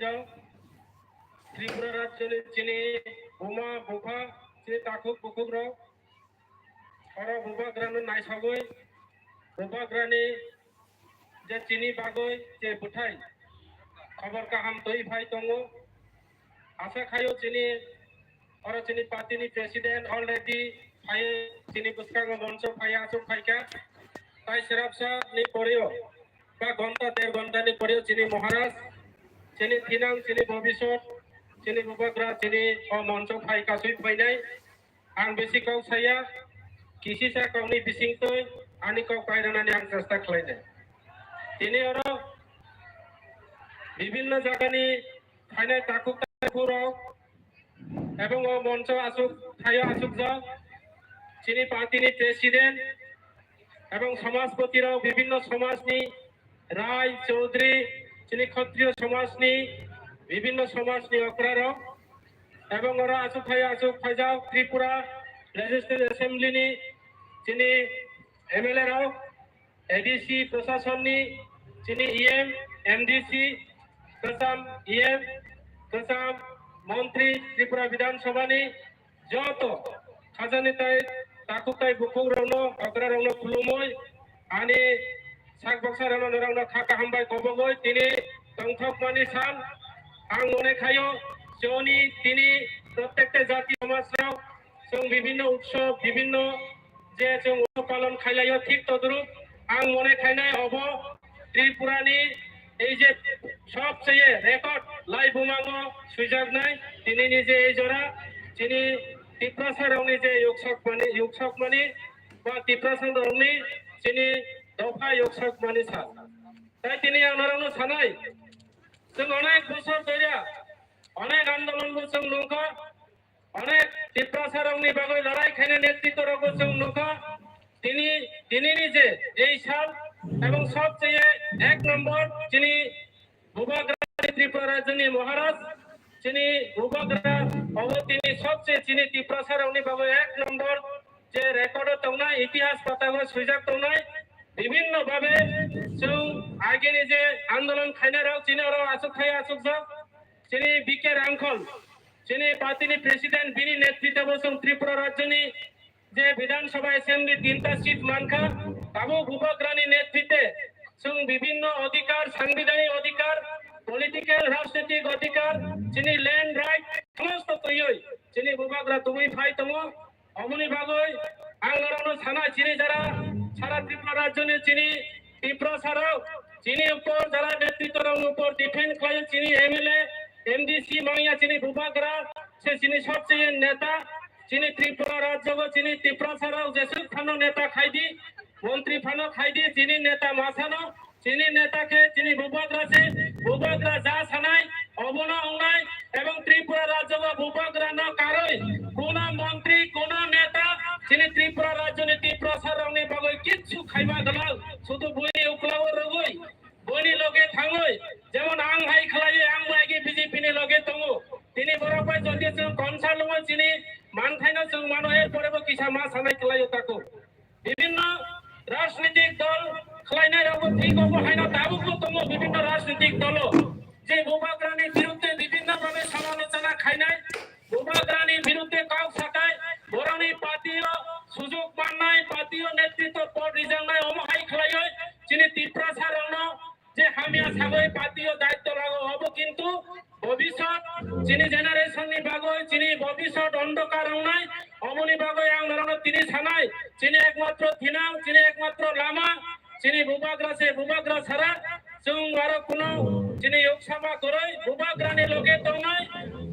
Sira, Tripura Chini, Buma, Bupa, Taku Pukuro, or Buba Granu Nice Hagoy, Buba Grani, the Chini Bagoy, the Butai, Kavarkaham Toi Pai Tongo, Asakayo Chini, or Chini Patini President already, Pai Chini Buskang Monso Payasu Paika, Pai Serapsa, Niporio, Bagonta, their Gondani Porio, Chini Moharas, Chini Tinang, Chini Bobisot, Chini Bubagra, Chini or Monso Paika Sweet Painai, and Bisico Saya, Kisisa Koni Bisingto, Aniko Pairana and Sasta Kleine. Chini Oro, Bibina Zagani, Hana Takuka Puro, এবং মঞ্চ আসুক থায়া আসুক যা চিনি পাতিনি president এবং সমাজপতিরাও বিভিন্ন সমাজনি রায় চৌধুরী চিনি ক্ষত্রিয় সমাজনি বিভিন্ন সমাজনি অকরারও এবং ওরা আসুক থায়া ত্রিপুরা লেজিসলেটিভ অ্যাসেম্বলিনি চিনি এমএলএ রাও এডিসি প্রশাসননি চিনি ইএম এমডিসি কসাম ইএম কসাম মন্ত্রী ত্রিপুরা বিধানসভানি যত খাজানিতাই তাকুতাই বুকুং রংনো অগ্রা রংনো খুলুমই আনি সাকবক্সা রংনো রংনো খাকা হামবাই কবগই তিনি তংথকমানি সান আং মনে খায়ো জনি তিনি প্রত্যেকটা জাতি সমাজরাও जों বিভিন্ন উৎসব বিভিন্ন যে जों পালন খাইলাयो ঠিক তদ্রুপ আং মনে খাইনাই হব ত্রিপুরানি এই যে সবচেয়ে রেকর্ড লাইভ উমাঙ্গ সুযোগ নাই তিনি নিজে এই জোড়া তিনি তিপ্রাসা রংনি যে যোগসক মানি বা তিপ্রাসা রংনি তিনি দফা যোগসক মানি सान তাই তিনি আনারানো সানাই जों অনেক বছর ধরে অনেক আন্দোলন जों नुखा অনেক তিপ্রাসা রংনি বাগৈ লড়াই খাইনে নেতৃত্ব রগো जों नुखा তিনি নিজে এই সাল এবং সবচেয়ে এক নম্বর যিনি বুবাগ্রা ত্রিপুরা রাজ্যনি মহারাজ যিনি বুবাগ্রা তিনি সবচেয়ে যিনি ত্রিপ্রাসা রংনি বাগৈ এক নম্বর যে রেকর্ড তংনাই ইতিহাস পাতাগো সুযোগ তংনাই বিভিন্ন ভাবে जों আগেনি যে আন্দোলন খাইনারাও চিনারাও আসুক যা যিনি বিকে রাংখল যিনি পাতিনি প্রেসিডেন্ট বিনি নেতৃত্বে जों ত্রিপুরা রাজ্যনি যে বিধানসভা অ্যাসেম্বলি 3টা সিট মানখা বাবু বুবাগ্রানি নেতৃত্বে जों বিভিন্ন অধিকার সাংবিধানিক অধিকার পলিটিক্যাল রাজনৈতিক অধিকার যিনি ল্যান্ড রাইট সমস্ত তৈরি যিনি বুবাগ্রা তুমি ভাই তমো অমনি বাগৈ আঙ্গরানো থানা যিনি যারা সারা ত্রিপুরা রাজ্যনে যিনি ত্রিপুরা সারাও যিনি উপর যারা নেতৃত্বের উপর ডিফেন্ড করে যিনি এমএলএ এমডিসি মাইয়া যিনি বুবাগ্রা সে যিনি সবচেয়ে নেতা যিনি ত্রিপুরা রাজ্য যিনি ত্রিপুরা সারাও যেসব খানো নেতা খাইদি মন্ত্রী ফানো খাইদি যিনি নেতা মাসানো যিনি নেতাকে যিনি বুবাগ্রা যা সানাই অবনা অংনাই এবং ত্রিপুরা রাজ্য বুবাগ্রা ন কারই কোন মন্ত্রী কোন নেতা যিনি ত্রিপুরা রাজ্য ত্রিপুরা সারাওনি বাগৈ কিচ্ছু খাইবা দলাল শুধু বইনি উকলাও রগই বইনি লগে থাঙ্গই যেমন আং হাই খালাইয়ে আং মাইগে বিজেপি নি লগে তঙ্গো তিনি বরাবর যদি जों কনসালং যিনি মানখাইনা जों মানহের পরেবো কিসা মা সানাই খালাইও তাকো বিভিন্ন রাজনৈতিক দল খালাইনাই রগো ঠিক হবো হাইনা তাবুকো তঙ্গো বিভিন্ন রাজনৈতিক দল যে বুবাগ্রানি বিরুদ্ধে বিভিন্ন ভাবে সমালোচনা খাইনাই বুবাগ্রানি বিরুদ্ধে কাউ সাকায় বরানি পার্টিও সুযোগ মাননাই পার্টিও নেতৃত্ব পদ রিজাংনাই অমহাই খালাইয় যিনি ত্রিপুরা সারণ যে হামিয়া সাগৈ পার্টিও দায়িত্ব লাগো হবো কিন্তু ভবিষ্যৎ যিনি জেনারেশননি বাগৈ যিনি ভবিষ্যৎ অন্ধকার নাই অমনি বাগৈ আং নারায়ণ তিনি সানাই যিনি একমাত্র থিনাং যিনি একমাত্র লামা যিনি বুবাগ্রা সারা जों আরো কোনো যিনি যোগসভা করই বুবাগ্রানি লগে তংনাই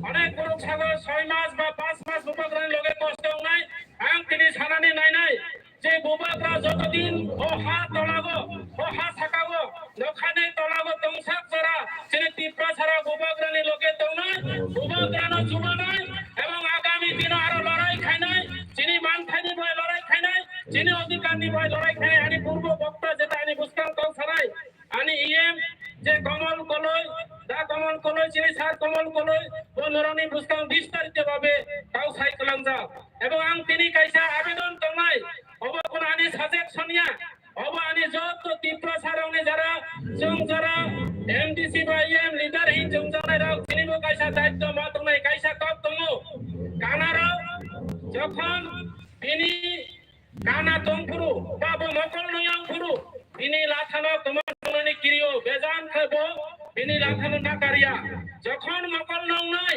অনেক বড় সাগর 6 মাস বা 5 মাস বুবাগ্রানি লগে কষ্ট নাই আং তিনি সানানি নাই যে বুবাগ্রা যতদিন ও হা তলাগো ও হা সাকাগো নখানে তলাগো তংসাক জরা যিনি ত্রিপুরা ছাড়া বুবাগ্রানি লগে তংনাই বুবাগ্রানো জুমানাই এবং আগামী দিন আরো লড়াই খাইনাই যিনি মান খাইনি বয় লড়াই খাইনাই যিনি অধিকার নি বয় লড়াই খাইনাই আনি পূর্ব বক্তা যেটা আনি বুঝতাম তাও ছাড়াই আনি ইএম যে কমল কলই যিনি স্যার কমল কলই ও নরনি বুঝতাম বিস্তারিত ভাবে তাও সাইকেলাম যা এবং আং তিনি কাইসা আবেদন তংনাই অবকন আনি সাজেক সনিয়া অবানি যত তীব্র সারণে যারা যারা এমডিসি বা ইএম লিডার হিং জংজানাইরাও চিনিব কাইসা দায়িত্ব মাতনাই কাইসা কত দङ কানারাও যখন বিনি কানা দংফুরু বাবু মকল নয়াং ফুরু বিনি লাথানো তোমানি কিরিও বেজান খাবো বিনি লাথানো নাকারিয়া যখন মকল নংনাই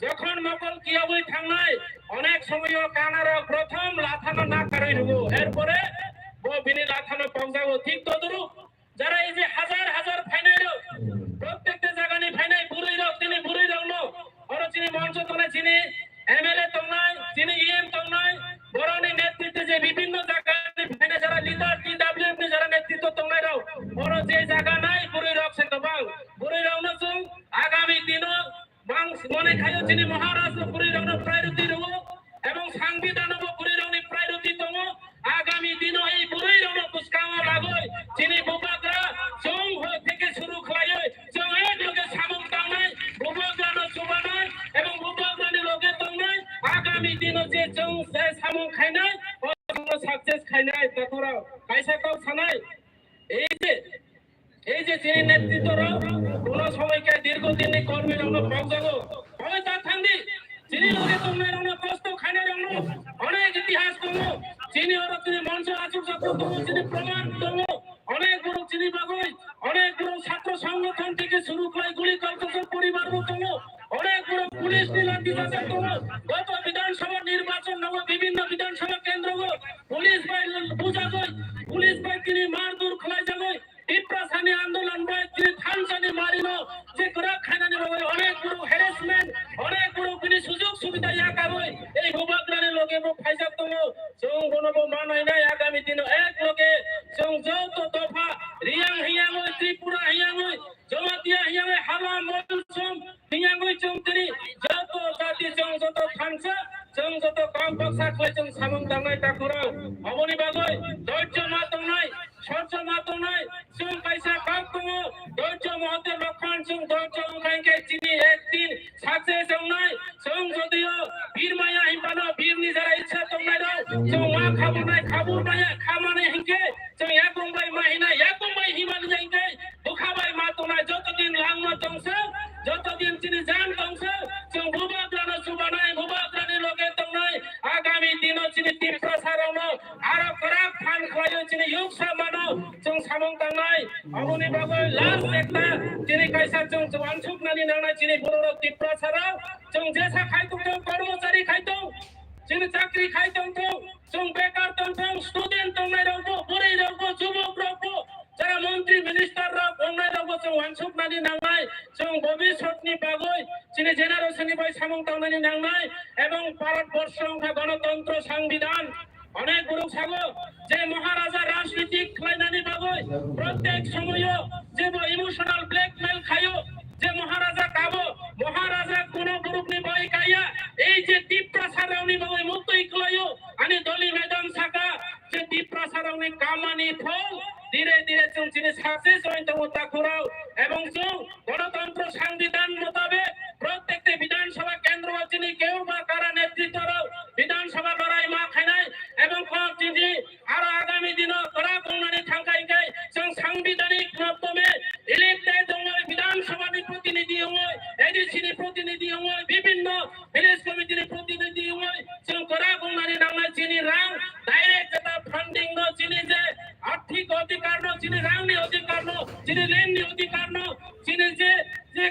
যখন মকল কিয়াবই থাংনাই অনেক সময় কানারা প্রথম লাথানো নাকারই রুগো এরপরে ও বিনি লাথানো পৌঁছাবো ঠিক তদরু যারা এই যে হাজার হাজার ফাইনাল প্রত্যেকটা জায়গানি ফাইনাল বুড়ি রক তিনি বুড়ি রংনো আর চিনি মঞ্চ তোলে চিনি এমএলএ তংনাই চিনি ইএম তংনাই বরনি নেতৃত্বে যে বিভিন্ন জায়গানি ফাইনাল যারা লিডার টিডব্লিউএম নি যারা নেতৃত্ব তংনাই রাও বড় যে জায়গা নাই বুড়ি রক সে তো বাং বুড়ি রংনো সুং আগামী দিনো বাং মনে খায়ো চিনি মহারাষ্ট্র বুড়ি রংনো প্রায়োরিটি রো এবং সংবিধানও বুড়ি রংনি প্রায়োরিটি দङ আগামী দিনো এই বুড়ি রংনো পুস্কামা লাগই চিনি বুবাগ্রা চং থেকে শুরু খায়ই চং এক লোকে সামং তাংনাই বুবাগ্রানো সুবানাই এবং বুবাগ্রানি লোকে তংনাই আগামী দিনো যে চং সামং খাইনাই ও সাকসেস খাইনাই তাকরা কাইসা কাউ সানাই এই যে চিনি নেতৃত্বরা কোন সময়কে দীর্ঘদিনই কর্মী রংনো পাওজাগো হয় তা থান্দি চিনি লোকে তংনাই রংনো কষ্ট খাইনাই রংনো অনেক ইতিহাস দङ চিনি ওরা চিনি মঞ্চ আসুক যত দङ চিনি প্রমাণ দङ অনেক বড় চিনি বাগই অনেক বড় ছাত্র সংগঠন থেকে শুরু করে গুলি কলকাতার পরিবার দङ অনেক বড় পুলিশ লাঠি চার্জ দङ গত বিধানসভা নির্বাচন নব বিভিন্ন বিধানসভা কেন্দ্র পুলিশ বাই বুঝা গই পুলিশ বাই তিনি মারধর খলাই যাগই টিপ্রাসানি আন্দোলন বাই তিনি থানসানি মারিনো যে করা খানানি বাগই অনেক বড় হ্যারাসমেন্ট অনেক বড় তিনি সুযোগ সুবিধা ইয়াকা গই এই ভূবাগ্রানি লোকে মো ফাইজা দङ जों गनबो मानाय নাই আগামী দিন এক লোকে जों যত দফা রিয়াং হিয়াংই ত্রিপুরা হিয়াংই জমাতিয়া হিয়াংই হালা মলসম হিয়াংই जों তিনি যত জাতি जों যত খানসা जों যত কাম বক্সা কই जों সামং দাংনাই তাকুরা অবনি বাগই ধৈর্য মাতং নাই সহ্য মাতং নাই जों কাইসা কাম দङ ধৈর্য মহতে লক্ষণ जों ধৈর্য কাইকে চিনি একদিন সাকসেস जों নাই जों যদিও বীরমায়া হিপানো বীরনি যারা ইচ্ছা দङ নাই जों मा खाबु নাই खाबु माया खामाने हिंके जों याकुंबाई माहिना याकुंबाई हिमान जाइके बुखाबाई मातोना যতদিন লাংনো দংস যতদিন চিনি জান দংস जों বুবাগ্রানো সুবানাই বুবাগ্রানি লোকে দংনাই আগামী দিনো চিনি তীব্র সারনো আর করাক ফান খয় চিনি ইউকসা মানো जों সামং দাংনাই অবনি বাগৈ লাস্ট একটা চিনি কাইসা जों ওয়ানসুক নানি নাংনাই চিনি বড় তীব্র সারাও जों যেসা খাইতো কর্মচারী খাইতো চিনি চাকরি খাইতো जों बेकार दङ स्टुडेन्ट दंनाय रावबो बोरै रावबो जुबक रावबो যারা মন্ত্রী মিনিস্টার রাव दंनाय रावबो जों वानसुकनानि नांनाय जों भबिष्यतनि बागै चिनि जेनारेशननि बाय सामं दांनानि नांनाय এবং ভারতবর্ষ গণতন্ত্র সংবিধান অনেক বড় সাগো যে মহারাজা রাজনীতি খাইনানি বাগৈ প্রত্যেক সময় যে ইমোশনাল ব্ল্যাকমেল খায়ো যে মহারাজা কাবো মহারাজা কোন গ্রুপনি বাই কাইয়া এই যে তীব্র সারাউনি বাগৈ মুক্তই কলায়ো আনি দলি मैदान সাকা যে তীব্র সারাউনি কামানি ফল ধীরে ধীরে जों চিনি সাকসেস হইতো তাকুরাও এবং जों গণতন্ত্র সংবিধান মোতাবেক প্রত্যেকটি বিধানসভা কেন্দ্র চিনি কেউ বা কারা নেতৃত্বরাও বিধানসভা লড়াই মা খাইনাই এবং কোন চিনি আর আগামী দিন করা কোননি থাকাই গাই जों সাংবিধানিক মাধ্যমে ইলেক্টেড দङ বিধানসভানি প্রতিনিধি হয় এডিসিনি প্রতিনিধি হয় বিভিন্ন ভিলেজ কমিটিনি প্রতিনিধি হয় जों করা কোননি নাংনাই চিনি রাং ডাইরেক্ট যেটা ফান্ডিং ন চিনি যে আর্থিক অধিকার ন চিনি রাংনি অধিকার ন চিনি লেননি অধিকার ন চিনি যে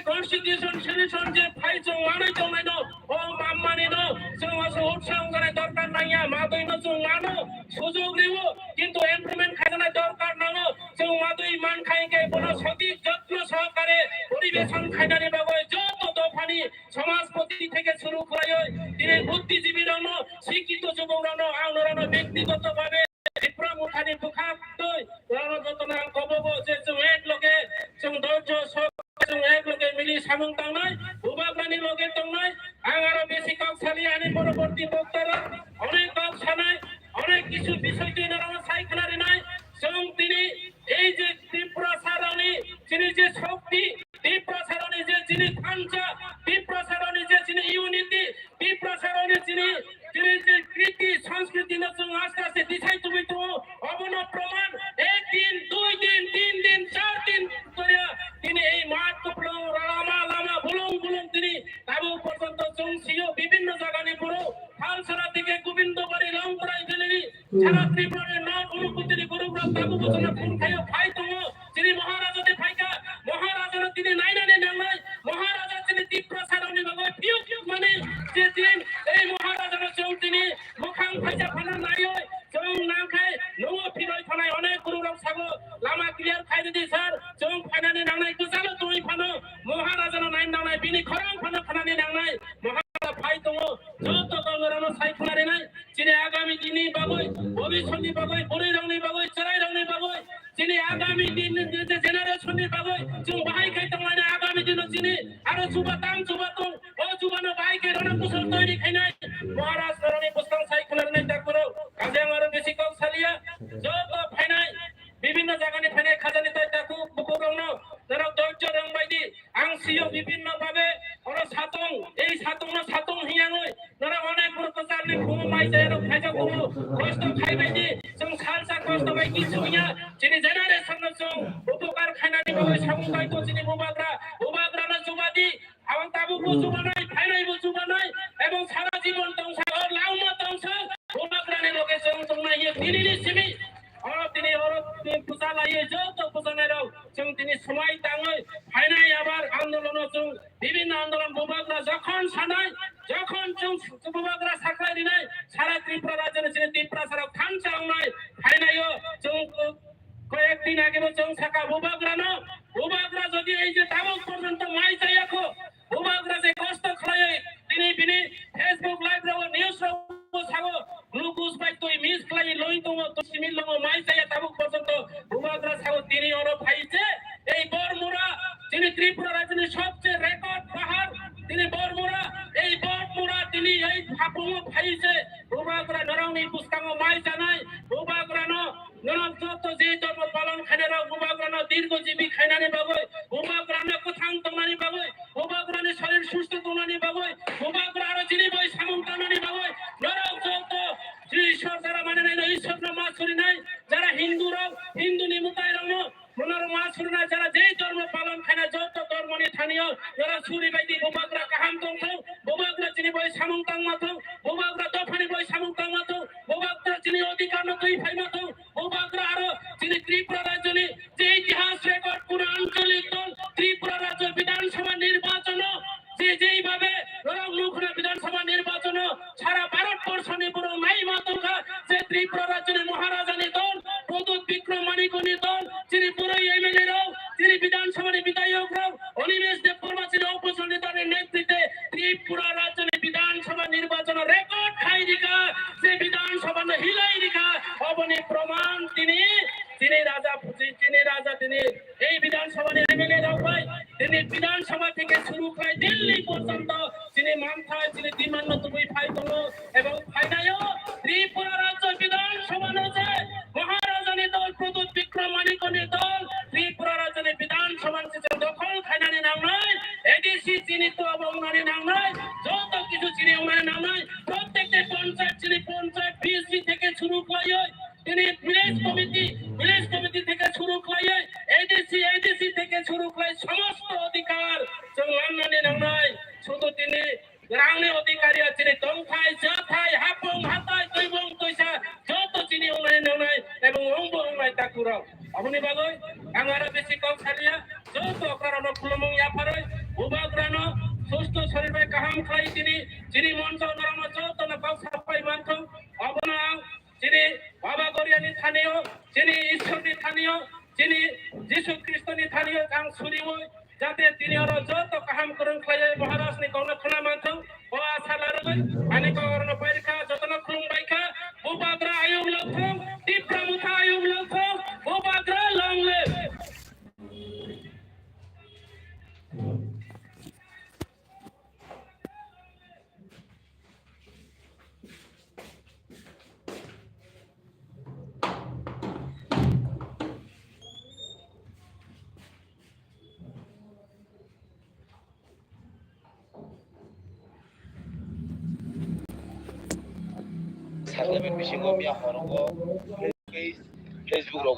কনস্টিটিউশন সলিউশন যে ফাই जों মানাই দংনাই ন ও মাম্মানি ন जों আসো উৎসাহ করে দরকার নাইয়া মাদই ন जों মানো সুযোগ নিব কিন্তু ইমপ্লিমেন্ট খাজনা দরকার না जों মাদই মান খাইকে কোন সঠিক যত্ন সহকারে পরিবেশন খাইনানি বাগৈ যত দফানি সমাজপতি থেকে শুরু করে তিনি বুদ্ধিজীবী রন শিক্ষিত যুবক রন আউনরন ব্যক্তিগতভাবে বিপ্রমুখানি বুখাতই রণযতনা কবগো যে जों এক লোকে जों ধৈর্য जों এক লোকে মিলি সামং দাংনাই বুবাগ্রানি লোকে দংনাই আগারো বেশি কক্সালি আনি পরবর্তী বক্তারা অনেক কক্সানাই অনেক কিছু বিষয় তুই নাম সাইখানারি নাই जों তিনি এই যে তীব্র সারণী যিনি যে শক্তি তীব্র সারণী যে যিনি খানসা তীব্র সারণী যে যিনি ইউনিটি তীব্র সারণী যিনি যিনি যে কৃতি সংস্কৃতি ন जों আস্তে আস্তে দিশাই তুমি তো অবন প্রমাণ সারা ত্রিপুরার নাম অনুকুতিনি গরুগ্রাম তাবু বচনা ফুল খাইও ফাই দङ যিনি মহারাজাতে ফাইকা মহারাজাनो তিনি নাইনাनै नांनाय মহারাজা তিনি ত্রিপুরা সারাवनि बागै फिउ फिउ माने जे दिन এই মহারাজাनो जों তিনি मोखां फाइजा फाना नायो जों नांखाय न'आव फिरय फानाय अनेक गरुग्राम सागो लामा क्लियार खायदि सार जों फायनानै नांनाय गोजालो दङै फानो মহারাজাनो नाइन नांनाय बिनि खरां फानो फानानै नांनाय মহাराजा फाइ दङ যত गंगरानो सायखनानै नाय যিনি आगामी दिननि बागै भबिष्यनि बागै बुरै रावनि बागै चराय रावनि बागै যিনি आगामी दिन जेनेरेशननि बागै जों बाहायखाय दंलायना आगामी दिनाव যিনি आरो जुबातां जुबातों ओ जुबानो बाहायखाय रना कुशल तैरि खायनाय महाराज नरनि पुस्तक सायखनानै दाखुरो काजें आरो बेसिकौ सालिया जत फायनाय বিভিন্ন জায়গাनि फायनाय खाजानि ताय दाखु बुकुरनो जेराव धैर्य रों बायदि आं सियो বিভিন্ন भाबे अरो सातों এই सातोंनो सातों हियाङै नरा अनेक गुरुको जारनि खुमु माइजायानो फाइजा खुमु कष्ट खायबायदि जों सालसा कष्ट बाय किछु हिया যিনি जेनेरेशननो जों उपकार खायनानि बागै सामुदायखौ যিনি बुबाग्रानो जुबादि आवां ताबुखौ जुबानाय फायनायबो जुबानाय এবং সারা জীবন দংसा लाउमा दंसा बुबाग्रानि लगे जों दंनाय दिनैनि सिमि তিনি পূজা लायो যত পূজানাयाव जों दिनै समाय दाङै फायनाय आबार आन्दोलनाव जों বিভিন্ন आन्दोलन बुबाग्रा যখন सानाय যখন जों बुबाग्रा साख्लाय दिनाय सारा त्रिपुरा रायजोनि जे त्रिपुरा साराव खानसावनाय फायनायो जों কয়েকদিন আগে जों साखा बुबाग्रा যদি এই যে দাবক পর্যন্ত মাই যায়াखौ बुबाग्रा जे कष्ट खालायो दिनै बिनि फेसबुक लाइभ राव निउज राव सागो ग्लुकोज बाय तय मिस खालाय लय दङ तो सिमिल दङ माइ जाया दाबक পর্যন্ত बुबाग्रा सागो दिनै अरो फाइছে এই বরমুরা যিনি ত্রিপুরা রাজ্যের সবচেয়ে রেকর্ড পাহাড় তিনি বরমুরা এই বরমুরা তিনি এই হাপুমো ফাইছে বুবাগ্রা নরাवनि पुस्तकाव माइ जानाय बुबाग्रानो नरम যত যে ধর্ম পালন খাनेराव बुबाग्रानो दीर्घजीबी खायनानि बागै बुबाग्रानो गोथां दंनानि बागै बुबाग्रानि शरीर सुस्थ दंनानि बागै बुबाग्रा आरो যিনি बै सामन्तानि बागै नराव যত श्री ईश्वर যারা মানে নাই ঈশ্বরनो मा सरिनाय যারা হিন্দুরাव হিন্দুनि मुतायरावनो मनोरमा सुरना যারা যেই ধর্ম পালন খানা যত ধর্মনি স্থানীয় যারা সুরি বাইদি বুবাগ্রা কাহাম দংথौ বুবাগ্রা যিনি बै সামন্তাং माथौ बुबाग्रा दफानि बै सामन्तां माथौ बुबाग्रा যিনি অধিকারनो দুই ফাই माथौ बुबाग्रा आरो যিনি ত্রিপুরা রাজ্যनि যে ইতিহাস রেকর্ড পুরো আঞ্চলিক দল ত্রিপুরা রাজ্য বিধানসভা নির্বাচন যেইভাবে মুখনা বিধানসভা নির্বাচন সারা ভারতবর্ষনি পুরো নাই মাতঙ্গা যে ত্রিপুরা রাজ্যের মহারাজানি দল প্রদূত বিক্রম মানিকনি দল যিনি পুরো এমএলএ রাও যিনি বিধানসভার বিধায়ক রাও অনিমেষ দেব বর্মাচির উপসংসদ দলের নেতৃত্বে ত্রিপুরা রাজ্যের বিধানসভা নির্বাচন রেকর্ড খাই দিকা যে বিধানসভা হিলাই দিকা অবনি প্রমাণ তিনি রাজা তিনি এই বিধানসভার এমএলএ রাও ভাই তিনি বিধানসভা থেকে শুরু করে দিল্লি পর্যন্ত তিনি মানথায় তিনি দিমান্য তুমি ফাই দङ এবং ফাইনায়ও ত্রিপুরা রাজ্য বিধানসভা নজে মহারাজানি দল প্রদূত বিক্রম মানিকনি দল ত্রিপুরা রাজ্যের বিধানসভা দখল খাইনানি নাংনায় এডিসি চিনি তো অবংনানি নাংনায় যত কিছু চিনি ওনার নাংনায় প্রত্যেকটা পঞ্চায়েত চিনি পঞ্চায়েত বিএসপি থেকে শুরু করে তিনি ভিলেজ কমিটি থেকে শুরু করে এডিসি থেকে শুরু করে সমস্ত অধিকার जों माननानै नांनाय শুধু তিনি রাংনি অধিকারী তিনি দংথাই জাথাই হাপং হাতাই তৈবং তৈসা যত চিনি ওনাই নাंनाय এবং অংবরংনাय তাকুরাव আপনি বাগৈ आं आरो बेसि कम सालिया যত অকারণ খুলমং याफारै बुबाग्रानो সুস্থ শরীরে কাহাম খাই তিনি যিনি মঞ্চ নরম যত না পাও সাপাই মানথौ অবনা যিনি বাবা গরিয়ানি স্থানীয় যিনি ঈশ্বরনি স্থানীয় যিনি যিশু খ্রিস্টনি স্থানীয় आं सुरिवै जाते তিনি अरो যত কাহাম করং খায় মহারাজনি কौन खना मानथौ ओ आशा लारगै आनि कौरन पैरखा जतन खुलुम बायखा बुबाग्रा आयुं लथौ टिप्रा मुथा आयुं लथौ बुबाग्रा लंले 상담의 미신고 미야 하는 거 페이스북으로